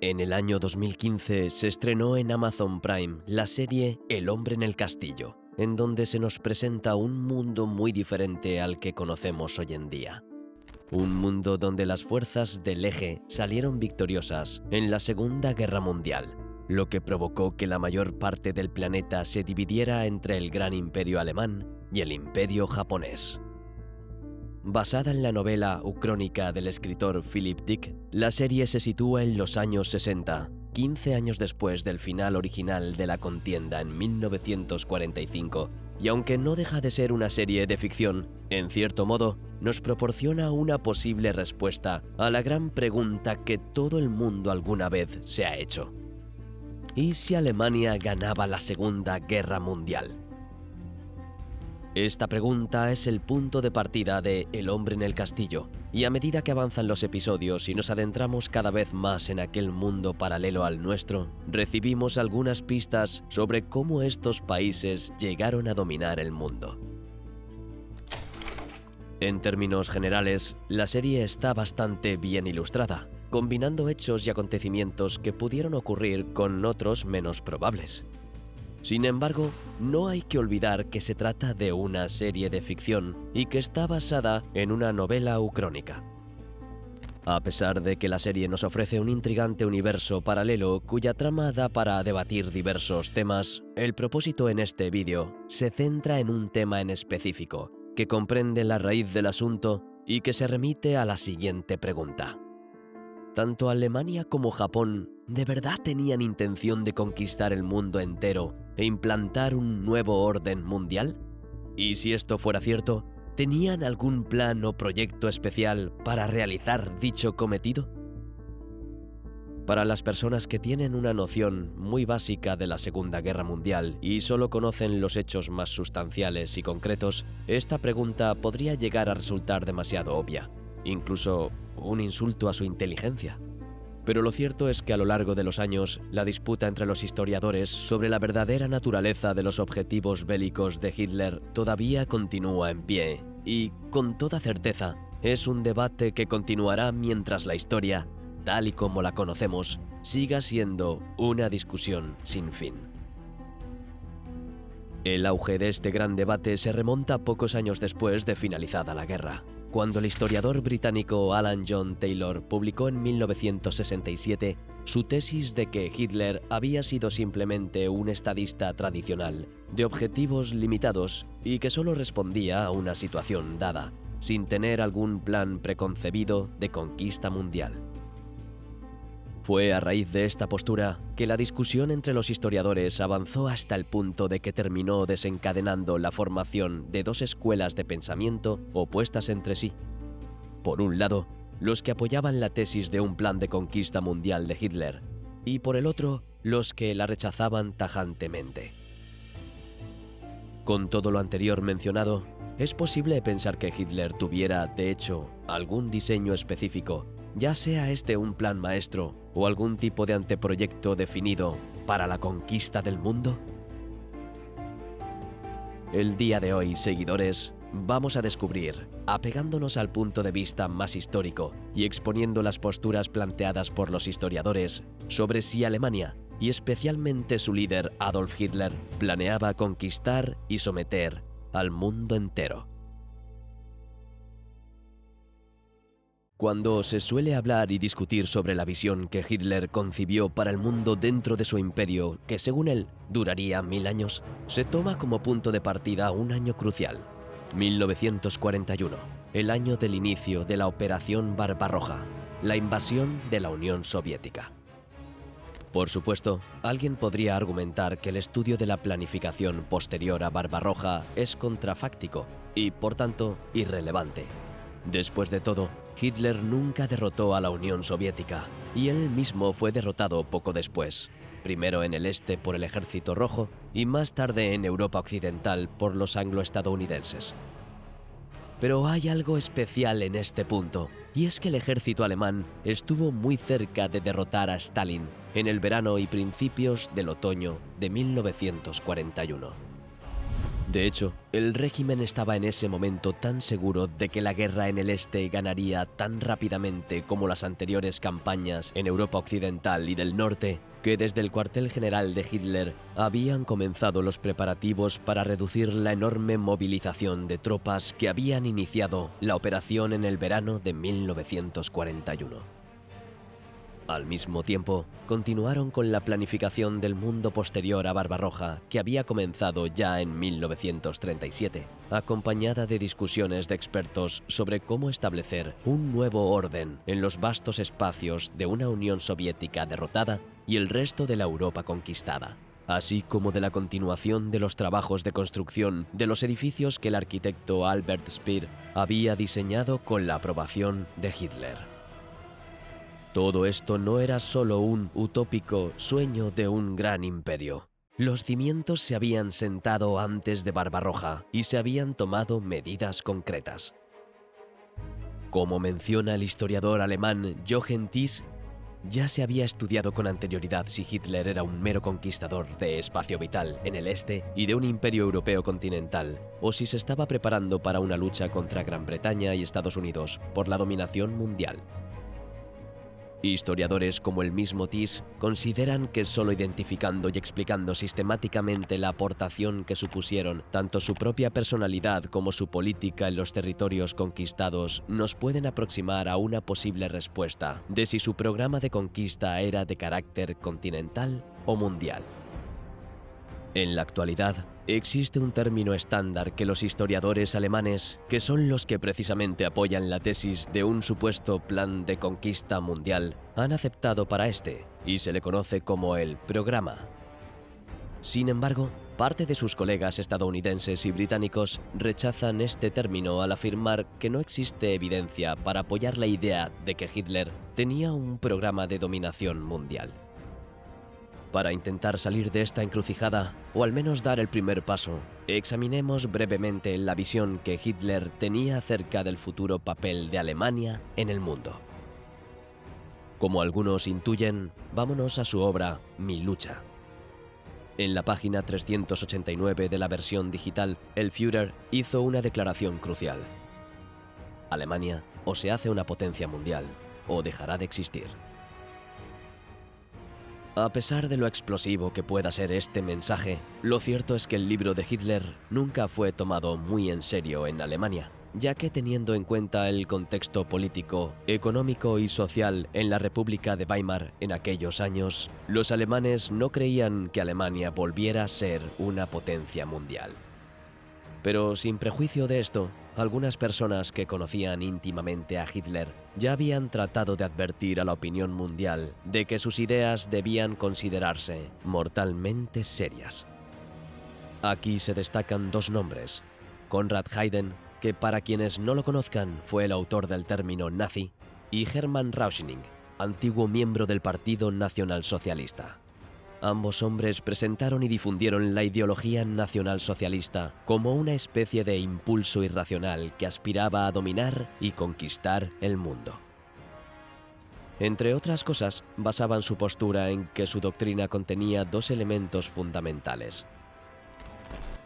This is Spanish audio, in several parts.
En el año 2015 se estrenó en Amazon Prime la serie El hombre en el castillo, en donde se nos presenta un mundo muy diferente al que conocemos hoy en día. Un mundo donde las fuerzas del Eje salieron victoriosas en la Segunda Guerra Mundial, lo que provocó que la mayor parte del planeta se dividiera entre el Gran Imperio Alemán y el Imperio Japonés. Basada en la novela ucrónica del escritor Philip Dick, la serie se sitúa en los años 60, 15 años después del final original de la contienda en 1945, y aunque no deja de ser una serie de ficción, en cierto modo, nos proporciona una posible respuesta a la gran pregunta que todo el mundo alguna vez se ha hecho. ¿Y si Alemania ganaba la Segunda Guerra Mundial? Esta pregunta es el punto de partida de El hombre en el castillo, y a medida que avanzan los episodios y nos adentramos cada vez más en aquel mundo paralelo al nuestro, recibimos algunas pistas sobre cómo estos países llegaron a dominar el mundo. En términos generales, la serie está bastante bien ilustrada, combinando hechos y acontecimientos que pudieron ocurrir con otros menos probables. Sin embargo, no hay que olvidar que se trata de una serie de ficción y que está basada en una novela ucrónica. A pesar de que la serie nos ofrece un intrigante universo paralelo cuya trama da para debatir diversos temas, el propósito en este vídeo se centra en un tema en específico, que comprende la raíz del asunto y que se remite a la siguiente pregunta. ¿Tanto Alemania como Japón de verdad tenían intención de conquistar el mundo entero e implantar un nuevo orden mundial? Y si esto fuera cierto, ¿tenían algún plan o proyecto especial para realizar dicho cometido? Para las personas que tienen una noción muy básica de la Segunda Guerra Mundial y solo conocen los hechos más sustanciales y concretos, esta pregunta podría llegar a resultar demasiado obvia, incluso un insulto a su inteligencia. Pero lo cierto es que a lo largo de los años, la disputa entre los historiadores sobre la verdadera naturaleza de los objetivos bélicos de Hitler todavía continúa en pie, y, con toda certeza, es un debate que continuará mientras la historia, tal y como la conocemos, siga siendo una discusión sin fin. El auge de este gran debate se remonta pocos años después de finalizada la guerra, cuando el historiador británico Alan John Taylor publicó en 1967 su tesis de que Hitler había sido simplemente un estadista tradicional, de objetivos limitados y que solo respondía a una situación dada, sin tener algún plan preconcebido de conquista mundial. Fue a raíz de esta postura que la discusión entre los historiadores avanzó hasta el punto de que terminó desencadenando la formación de dos escuelas de pensamiento opuestas entre sí. Por un lado, los que apoyaban la tesis de un plan de conquista mundial de Hitler, y por el otro, los que la rechazaban tajantemente. Con todo lo anterior mencionado, es posible pensar que Hitler tuviera, de hecho, algún diseño específico, ya sea este un plan maestro o algún tipo de anteproyecto definido para la conquista del mundo. El día de hoy, seguidores, vamos a descubrir, apegándonos al punto de vista más histórico y exponiendo las posturas planteadas por los historiadores sobre si Alemania, y especialmente su líder Adolf Hitler, planeaba conquistar y someter al mundo entero. Cuando se suele hablar y discutir sobre la visión que Hitler concibió para el mundo dentro de su imperio, que según él duraría 1000 años, se toma como punto de partida un año crucial, 1941, el año del inicio de la Operación Barbarroja, la invasión de la Unión Soviética. Por supuesto, alguien podría argumentar que el estudio de la planificación posterior a Barbarroja es contrafáctico y, por tanto, irrelevante. Después de todo, Hitler nunca derrotó a la Unión Soviética, y él mismo fue derrotado poco después, primero en el este por el Ejército Rojo y más tarde en Europa Occidental por los anglo-estadounidenses. Pero hay algo especial en este punto, y es que el ejército alemán estuvo muy cerca de derrotar a Stalin en el verano y principios del otoño de 1941. De hecho, el régimen estaba en ese momento tan seguro de que la guerra en el este ganaría tan rápidamente como las anteriores campañas en Europa Occidental y del Norte, que desde el cuartel general de Hitler habían comenzado los preparativos para reducir la enorme movilización de tropas que habían iniciado la operación en el verano de 1941. Al mismo tiempo, continuaron con la planificación del mundo posterior a Barbarroja, que había comenzado ya en 1937, acompañada de discusiones de expertos sobre cómo establecer un nuevo orden en los vastos espacios de una Unión Soviética derrotada y el resto de la Europa conquistada, así como de la continuación de los trabajos de construcción de los edificios que el arquitecto Albert Speer había diseñado con la aprobación de Hitler. Todo esto no era solo un utópico sueño de un gran imperio. Los cimientos se habían sentado antes de Barbarroja y se habían tomado medidas concretas. Como menciona el historiador alemán Jochen Thies, ya se había estudiado con anterioridad si Hitler era un mero conquistador de espacio vital en el este y de un imperio europeo continental, o si se estaba preparando para una lucha contra Gran Bretaña y Estados Unidos por la dominación mundial. Historiadores como el mismo Thies consideran que solo identificando y explicando sistemáticamente la aportación que supusieron tanto su propia personalidad como su política en los territorios conquistados nos pueden aproximar a una posible respuesta de si su programa de conquista era de carácter continental o mundial. En la actualidad, existe un término estándar que los historiadores alemanes, que son los que precisamente apoyan la tesis de un supuesto plan de conquista mundial, han aceptado para este, y se le conoce como el programa. Sin embargo, parte de sus colegas estadounidenses y británicos rechazan este término al afirmar que no existe evidencia para apoyar la idea de que Hitler tenía un programa de dominación mundial. Para intentar salir de esta encrucijada, o al menos dar el primer paso, examinemos brevemente la visión que Hitler tenía acerca del futuro papel de Alemania en el mundo. Como algunos intuyen, vámonos a su obra Mi lucha. En la página 389 de la versión digital, el Führer hizo una declaración crucial. Alemania o se hace una potencia mundial, o dejará de existir. A pesar de lo explosivo que pueda ser este mensaje, lo cierto es que el libro de Hitler nunca fue tomado muy en serio en Alemania, ya que teniendo en cuenta el contexto político, económico y social en la República de Weimar en aquellos años, los alemanes no creían que Alemania volviera a ser una potencia mundial. Pero sin prejuicio de esto, algunas personas que conocían íntimamente a Hitler ya habían tratado de advertir a la opinión mundial de que sus ideas debían considerarse mortalmente serias. Aquí se destacan dos nombres: Konrad Heiden, que para quienes no lo conozcan fue el autor del término nazi, y Hermann Rauschning, antiguo miembro del Partido Nacionalsocialista. Ambos hombres presentaron y difundieron la ideología nacionalsocialista como una especie de impulso irracional que aspiraba a dominar y conquistar el mundo. Entre otras cosas, basaban su postura en que su doctrina contenía dos elementos fundamentales.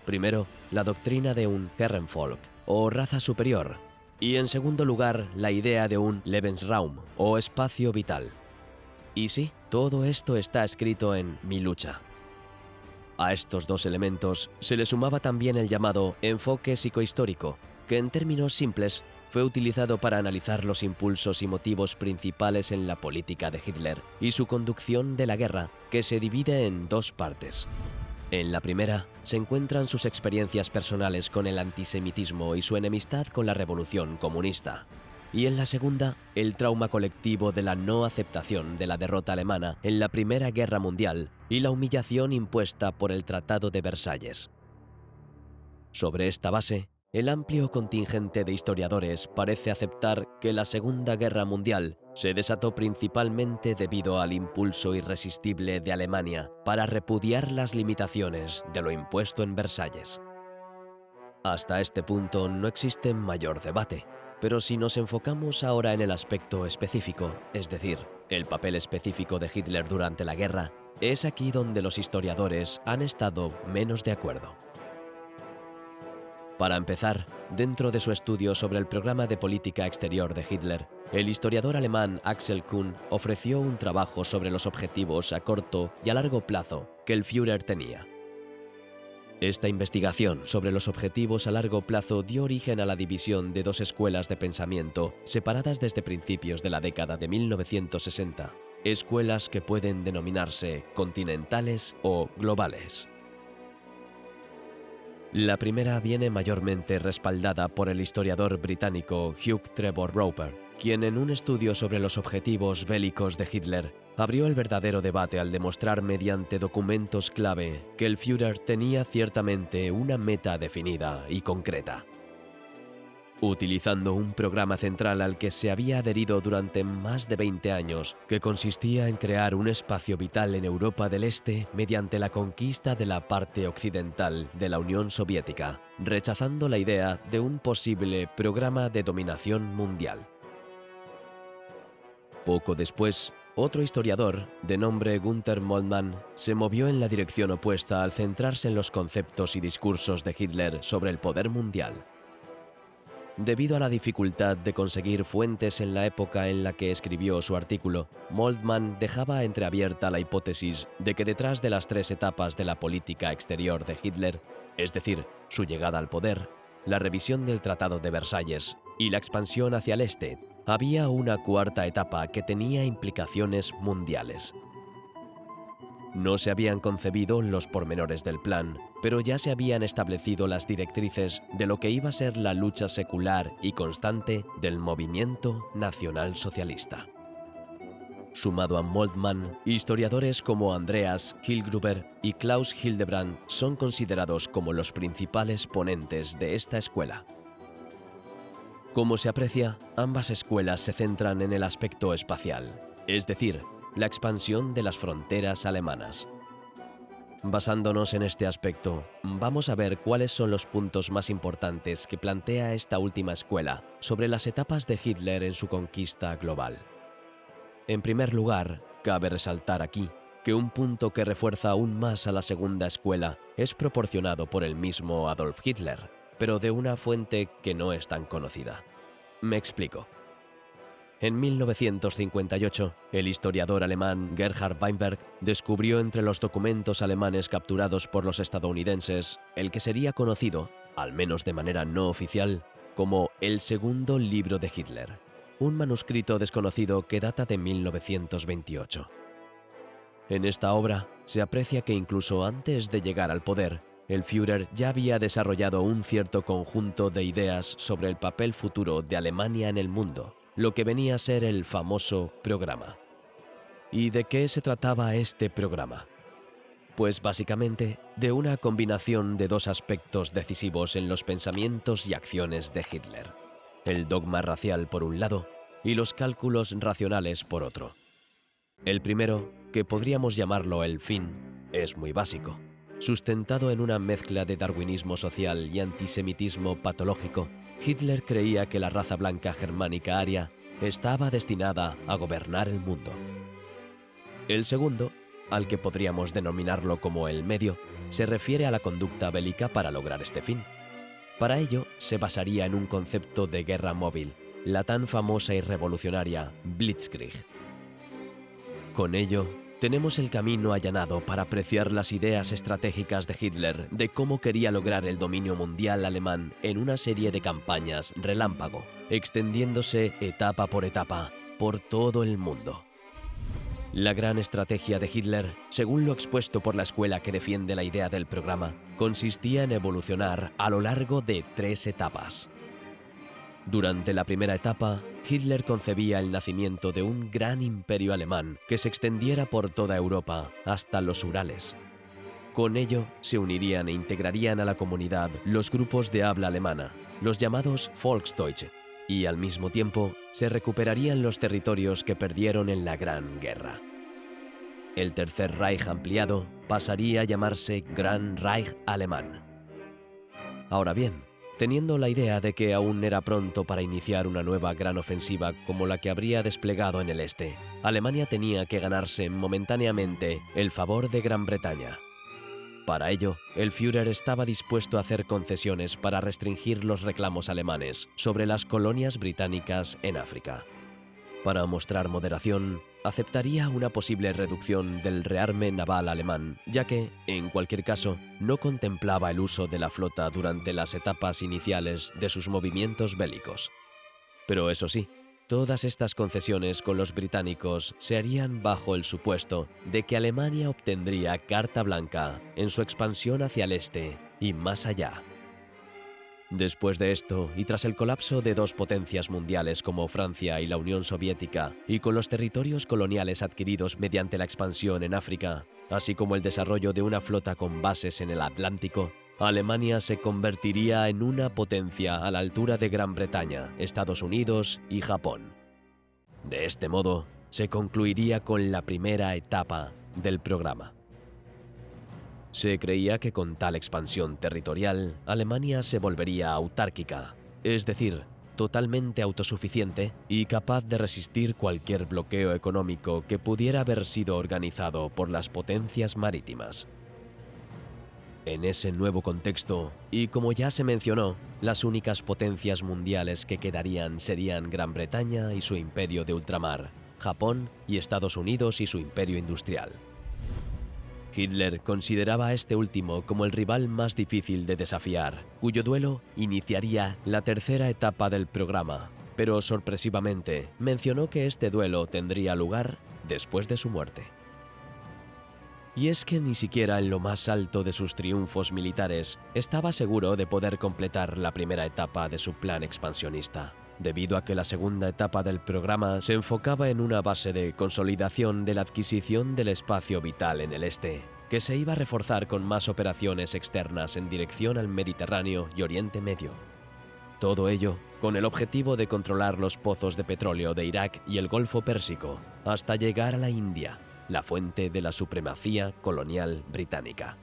Primero, la doctrina de un Herrenvolk, o raza superior, y en segundo lugar, la idea de un Lebensraum, o espacio vital. Y sí, todo esto está escrito en Mi lucha. A estos dos elementos se le sumaba también el llamado enfoque psicohistórico, que en términos simples fue utilizado para analizar los impulsos y motivos principales en la política de Hitler y su conducción de la guerra, que se divide en dos partes. En la primera se encuentran sus experiencias personales con el antisemitismo y su enemistad con la revolución comunista. Y en la segunda, el trauma colectivo de la no aceptación de la derrota alemana en la Primera Guerra Mundial y la humillación impuesta por el Tratado de Versalles. Sobre esta base, el amplio contingente de historiadores parece aceptar que la Segunda Guerra Mundial se desató principalmente debido al impulso irresistible de Alemania para repudiar las limitaciones de lo impuesto en Versalles. Hasta este punto no existe mayor debate. Pero si nos enfocamos ahora en el aspecto específico, es decir, el papel específico de Hitler durante la guerra, es aquí donde los historiadores han estado menos de acuerdo. Para empezar, dentro de su estudio sobre el programa de política exterior de Hitler, el historiador alemán Axel Kuhn ofreció un trabajo sobre los objetivos a corto y a largo plazo que el Führer tenía. Esta investigación sobre los objetivos a largo plazo dio origen a la división de dos escuelas de pensamiento separadas desde principios de la década de 1960, escuelas que pueden denominarse continentales o globales. La primera viene mayormente respaldada por el historiador británico Hugh Trevor Roper, quien en un estudio sobre los objetivos bélicos de Hitler abrió el verdadero debate al demostrar mediante documentos clave que el Führer tenía ciertamente una meta definida y concreta. Utilizando un programa central al que se había adherido durante más de 20 años, que consistía en crear un espacio vital en Europa del Este mediante la conquista de la parte occidental de la Unión Soviética, rechazando la idea de un posible programa de dominación mundial. Poco después, otro historiador, de nombre Günther Moltmann, se movió en la dirección opuesta al centrarse en los conceptos y discursos de Hitler sobre el poder mundial. Debido a la dificultad de conseguir fuentes en la época en la que escribió su artículo, Moltmann dejaba entreabierta la hipótesis de que detrás de las tres etapas de la política exterior de Hitler, es decir, su llegada al poder, la revisión del Tratado de Versalles y la expansión hacia el este, había una cuarta etapa que tenía implicaciones mundiales. No se habían concebido los pormenores del plan, pero ya se habían establecido las directrices de lo que iba a ser la lucha secular y constante del movimiento nacionalsocialista. Sumado a Moltmann, historiadores como Andreas Hillgruber y Klaus Hildebrand son considerados como los principales ponentes de esta escuela. Como se aprecia, ambas escuelas se centran en el aspecto espacial, es decir, la expansión de las fronteras alemanas. Basándonos en este aspecto, vamos a ver cuáles son los puntos más importantes que plantea esta última escuela sobre las etapas de Hitler en su conquista global. En primer lugar, cabe resaltar aquí que un punto que refuerza aún más a la segunda escuela es proporcionado por el mismo Adolf Hitler, pero de una fuente que no es tan conocida. Me explico. En 1958, el historiador alemán Gerhard Weinberg descubrió entre los documentos alemanes capturados por los estadounidenses el que sería conocido, al menos de manera no oficial, como el segundo libro de Hitler, un manuscrito desconocido que data de 1928. En esta obra se aprecia que incluso antes de llegar al poder, el Führer ya había desarrollado un cierto conjunto de ideas sobre el papel futuro de Alemania en el mundo, lo que venía a ser el famoso programa. ¿Y de qué se trataba este programa? Pues básicamente de una combinación de dos aspectos decisivos en los pensamientos y acciones de Hitler: el dogma racial por un lado y los cálculos racionales por otro. El primero, que podríamos llamarlo el fin, es muy básico. Sustentado en una mezcla de darwinismo social y antisemitismo patológico, Hitler creía que la raza blanca germánica aria estaba destinada a gobernar el mundo. El segundo, al que podríamos denominarlo como el medio, se refiere a la conducta bélica para lograr este fin. Para ello, se basaría en un concepto de guerra móvil, la tan famosa y revolucionaria Blitzkrieg. Con ello, tenemos el camino allanado para apreciar las ideas estratégicas de Hitler de cómo quería lograr el dominio mundial alemán en una serie de campañas relámpago, extendiéndose etapa por todo el mundo. La gran estrategia de Hitler, según lo expuesto por la escuela que defiende la idea del programa, consistía en evolucionar a lo largo de 3 etapas. Durante la primera etapa, Hitler concebía el nacimiento de un gran imperio alemán que se extendiera por toda Europa hasta los Urales. Con ello, se unirían e integrarían a la comunidad los grupos de habla alemana, los llamados Volksdeutsche, y al mismo tiempo se recuperarían los territorios que perdieron en la Gran Guerra. El Tercer Reich ampliado pasaría a llamarse Gran Reich Alemán. Ahora bien, teniendo la idea de que aún era pronto para iniciar una nueva gran ofensiva como la que habría desplegado en el este, Alemania tenía que ganarse momentáneamente el favor de Gran Bretaña. Para ello, el Führer estaba dispuesto a hacer concesiones para restringir los reclamos alemanes sobre las colonias británicas en África. Para mostrar moderación, aceptaría una posible reducción del rearme naval alemán, ya que, en cualquier caso, no contemplaba el uso de la flota durante las etapas iniciales de sus movimientos bélicos. Pero eso sí, todas estas concesiones con los británicos se harían bajo el supuesto de que Alemania obtendría carta blanca en su expansión hacia el este y más allá. Después de esto, y tras el colapso de dos potencias mundiales como Francia y la Unión Soviética, y con los territorios coloniales adquiridos mediante la expansión en África, así como el desarrollo de una flota con bases en el Atlántico, Alemania se convertiría en una potencia a la altura de Gran Bretaña, Estados Unidos y Japón. De este modo, se concluiría con la primera etapa del programa. Se creía que con tal expansión territorial, Alemania se volvería autárquica, es decir, totalmente autosuficiente y capaz de resistir cualquier bloqueo económico que pudiera haber sido organizado por las potencias marítimas. En ese nuevo contexto, y como ya se mencionó, las únicas potencias mundiales que quedarían serían Gran Bretaña y su imperio de ultramar, Japón y Estados Unidos y su imperio industrial. Hitler consideraba a este último como el rival más difícil de desafiar, cuyo duelo iniciaría la tercera etapa del programa, pero sorpresivamente mencionó que este duelo tendría lugar después de su muerte. Y es que ni siquiera en lo más alto de sus triunfos militares estaba seguro de poder completar la primera etapa de su plan expansionista, debido a que la segunda etapa del programa se enfocaba en una base de consolidación de la adquisición del espacio vital en el este, que se iba a reforzar con más operaciones externas en dirección al Mediterráneo y Oriente Medio. Todo ello con el objetivo de controlar los pozos de petróleo de Irak y el Golfo Pérsico, hasta llegar a la India, la fuente de la supremacía colonial británica.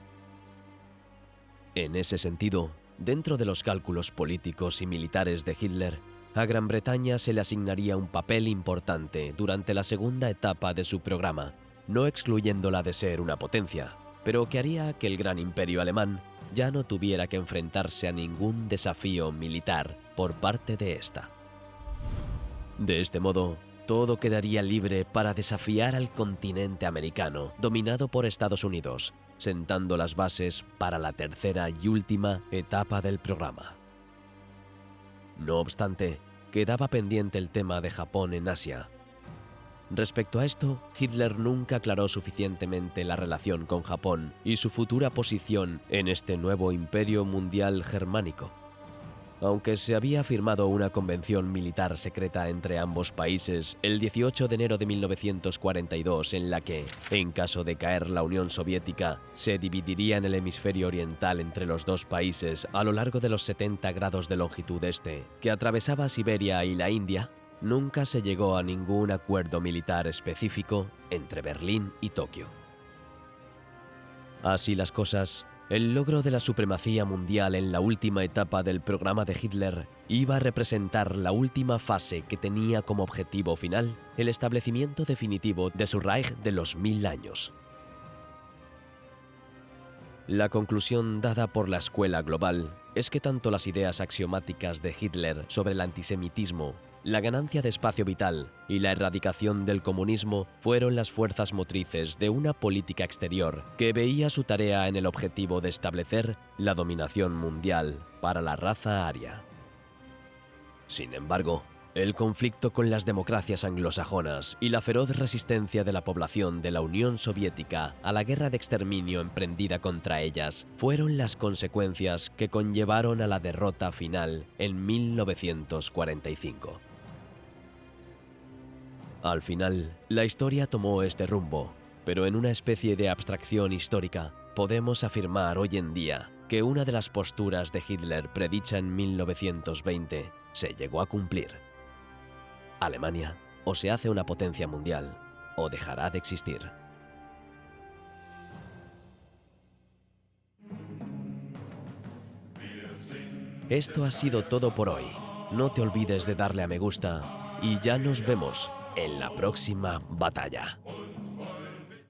En ese sentido, dentro de los cálculos políticos y militares de Hitler, a Gran Bretaña se le asignaría un papel importante durante la segunda etapa de su programa, no excluyéndola de ser una potencia, pero que haría que el gran imperio alemán ya no tuviera que enfrentarse a ningún desafío militar por parte de esta. De este modo, todo quedaría libre para desafiar al continente americano, dominado por Estados Unidos, sentando las bases para la tercera y última etapa del programa. No obstante, quedaba pendiente el tema de Japón en Asia. Respecto a esto, Hitler nunca aclaró suficientemente la relación con Japón y su futura posición en este nuevo imperio mundial germánico. Aunque se había firmado una convención militar secreta entre ambos países el 18 de enero de 1942 en la que, en caso de caer la Unión Soviética, se dividiría en el hemisferio oriental entre los dos países a lo largo de los 70 grados de longitud este, que atravesaba Siberia y la India, nunca se llegó a ningún acuerdo militar específico entre Berlín y Tokio. Así las cosas, el logro de la supremacía mundial en la última etapa del programa de Hitler iba a representar la última fase que tenía como objetivo final el establecimiento definitivo de su Reich de los 1000 años. La conclusión dada por la Escuela Global es que tanto las ideas axiomáticas de Hitler sobre el antisemitismo, la ganancia de espacio vital y la erradicación del comunismo fueron las fuerzas motrices de una política exterior que veía su tarea en el objetivo de establecer la dominación mundial para la raza aria. Sin embargo, el conflicto con las democracias anglosajonas y la feroz resistencia de la población de la Unión Soviética a la guerra de exterminio emprendida contra ellas fueron las consecuencias que conllevaron a la derrota final en 1945. Al final, la historia tomó este rumbo, pero en una especie de abstracción histórica, podemos afirmar hoy en día que una de las posturas de Hitler predicha en 1920 se llegó a cumplir. Alemania o se hace una potencia mundial o dejará de existir. Esto ha sido todo por hoy. No te olvides de darle a me gusta y ya nos vemos en la próxima batalla.